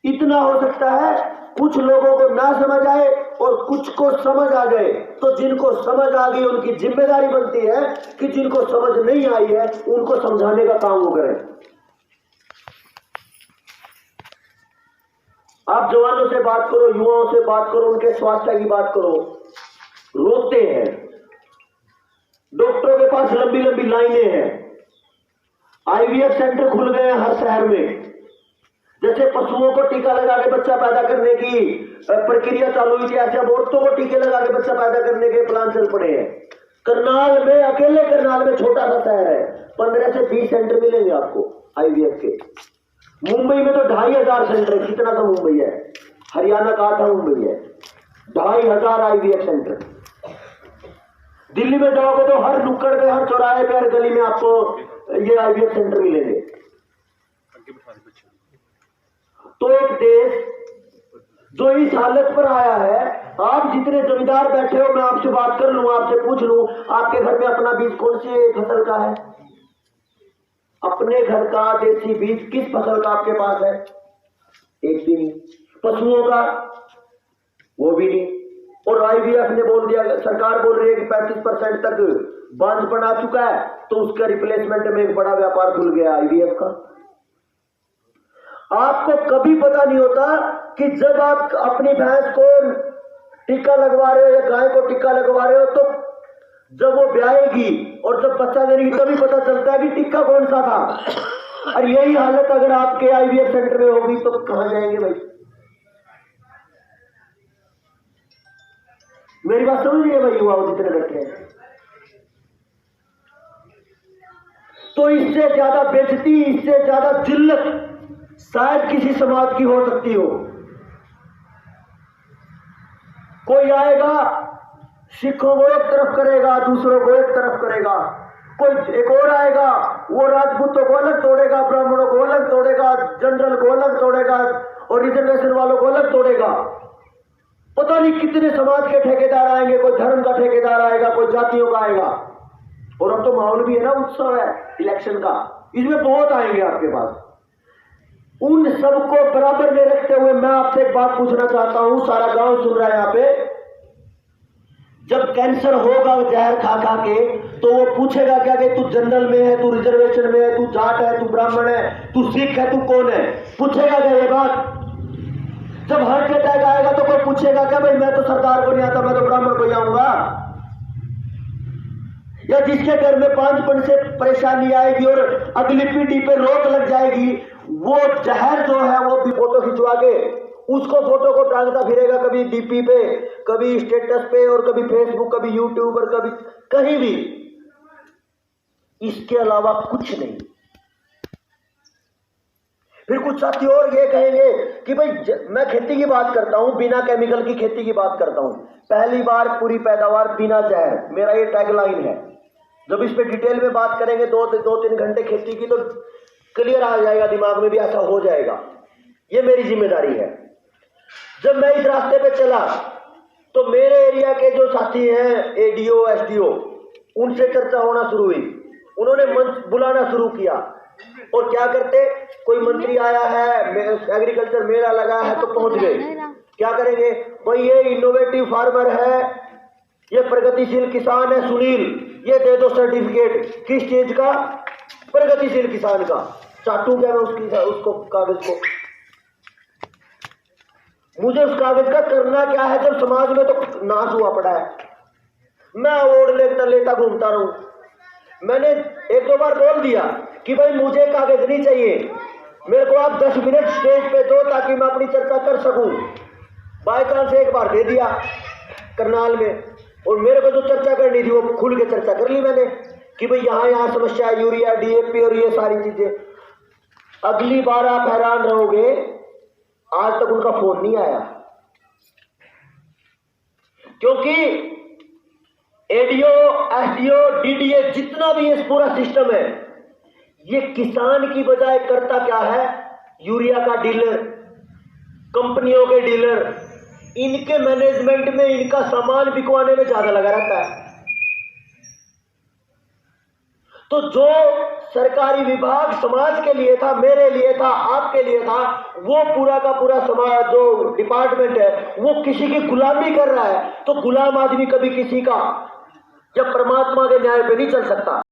इतना हो सकता है कुछ लोगों को ना समझ आए और कुछ को समझ आ जाए, तो जिनको समझ आ गई उनकी जिम्मेदारी बनती है कि जिनको समझ नहीं आई है उनको समझाने का काम वो करें। आप जवानों से बात करो, युवाओं से बात करो, उनके स्वास्थ्य की बात करो, रोते हैं। डॉक्टरों के पास लंबी लंबी लाइनें हैं। आईवीएफ सेंटर खुल गए हैं हर शहर में। जैसे पशुओं को टीका लगा के बच्चा पैदा करने की प्रक्रिया चालू हुई थी, ऐसे अब औरतों को टीके लगा के बच्चा पैदा करने के प्लान चल पड़े हैं। करनाल में, अकेले करनाल में छोटा सा शहर है, 15 से 20 सेंटर मिलेंगे आपको आईवीएफ के। मुंबई में तो 2500 सेंटर है। कितना सा मुंबई है? हरियाणा का आधा मुंबई है। 2500 आईवीएफ सेंटर। दिल्ली में जाओगे तो हर नुक्कड़ पे, हर चौराहे पे, हर गली में आपको ये आईवीएफ सेंटर मिलेंगे। तो एक देश जो इस हालत पर आया है, आप जितने जमींदार बैठे हो, मैं आपसे बात कर लूं, आपसे पूछ लूं, आपके घर में अपना बीज कौन सी फसल का है? अपने घर का देसी बीज किस फसल का आपके पास है? एक भी नहीं। पशुओं का वो भी नहीं। और आईवीएफ ने बोल दिया, सरकार बोल रही है कि 35% तक बांझपन आ चुका है, तो उसका रिप्लेसमेंट में एक बड़ा व्यापार खुल गया आईवीएफ का। आपको कभी पता नहीं होता कि जब आप अपनी भैंस को टीका लगवा रहे हो या गाय को टीका लगवा रहे हो, तो जब वो ब्याएगी और जब बच्चा देगी तभी पता चलता है कि टीका कौन सा था। और यही हालत अगर आपके आईवीएफ सेंटर में होगी तो कहां जाएंगे भाई? मेरी बात समझ रही है भाई? युवाओं जितने बैठे हैं, तो इससे ज्यादा बेइज्जती, इससे ज्यादा जिल्लत शायद किसी समाज की हो सकती हो। कोई आएगा, सिखों को एक तरफ करेगा, दूसरों को एक तरफ करेगा। कोई एक और आएगा, वो राजपूतों को अलग तोड़ेगा, ब्राह्मणों को अलग तोड़ेगा, जनरल को अलग तोड़ेगा और रिजर्वेशन वालों को अलग तोड़ेगा। पता नहीं कितने समाज के ठेकेदार आएंगे, कोई धर्म का ठेकेदार आएगा, कोई जातियों का आएगा। और अब तो माहौल भी है ना, उत्सव है इलेक्शन का, इसमें बहुत आएंगे आपके पास। उन सबको बराबर में रखते हुए मैं आपसे एक बात पूछना चाहता हूं, सारा गांव सुन रहा है यहाँ पे। जब कैंसर होगा जहर खा खा के, तो वो पूछेगा क्या कि तू जनरल में है, तू रिजर्वेशन में है, तू जाट है, तू ब्राह्मण है, तू सिख है, तू कौन है? पूछेगा क्या ये बात? जब हार्ट अटैक आएगा तो कोई पूछेगा क्या भाई मैं तो सरदार को नहीं आता, मैं तो ब्राह्मण को ही आऊंगा? या जिसके घर में 5 से परेशानी आएगी और अगली पीढ़ी पे रोक लग जाएगी, वो जहर जो है वो भी फोटो खिंचवा के उसको फोटो को टांगता फिरेगा, कभी डीपी पे, कभी स्टेटस पे, और कभी फेसबुक, कभी यूट्यूब, और कभी कहीं भी। इसके अलावा कुछ नहीं। फिर कुछ साथी और ये कहेंगे कि भाई मैं खेती की बात करता हूं, बिना केमिकल की खेती की बात करता हूं, पहली बार पूरी पैदावार बिना जहर, मेरा ये टैगलाइन है। जब इस पे डिटेल में बात करेंगे 2-3 घंटे खेती की, तो क्लियर आ जाएगा दिमाग में भी, ऐसा हो जाएगा। ये मेरी जिम्मेदारी है। जब मैं इस रास्ते पे चला तो मेरे एरिया के जो साथी हैं, एडीओ, एसडीओ, उनसे चर्चा होना शुरू हुई। उन्होंने मंच बुलाना शुरू किया। और क्या करते, कोई मंत्री आया है, एग्रीकल्चर मेला लगा है, तो पहुंच गए। क्या करेंगे भाई, ये इनोवेटिव फार्मर है, ये प्रगतिशील किसान है सुनील, ये दे दो सर्टिफिकेट। किस चीज का? प्रगतिशील किसान का। चाटू क्या मैं उसको कागज को? मुझे उस कागज का करना क्या है जब समाज में तो नाश हुआ पड़ा है? मैं अवार्ड लेता घूमता रहूं? मैंने 1-2 बार बोल दिया कि भाई मुझे कागज नहीं चाहिए, मेरे को आप 10 मिनट स्टेज पे दो ताकि मैं अपनी चर्चा कर सकूं। बाय चांस एक बार दे दिया करनाल में, और मेरे को जो चर्चा करनी थी वो खुल के चर्चा कर ली मैंने कि भाई यहाँ समस्या है, यूरिया, डीएपी और ये सारी चीजें। अगली बार आप हैरान रहोगे, आज तक उनका फोन नहीं आया, क्योंकि एडीओ, एसडीओ, डीडीए, जितना भी ये पूरा सिस्टम है, ये किसान की बजाय करता क्या है? यूरिया का डीलर, कंपनियों के डीलर, इनके मैनेजमेंट में, इनका सामान बिकवाने में ज्यादा लगा रहता है। तो जो सरकारी विभाग समाज के लिए था, मेरे लिए था, आपके लिए था, वो पूरा का पूरा समाज जो डिपार्टमेंट है वो किसी की गुलामी कर रहा है, तो गुलाम आदमी कभी किसी का या परमात्मा के न्याय पे नहीं चल सकता।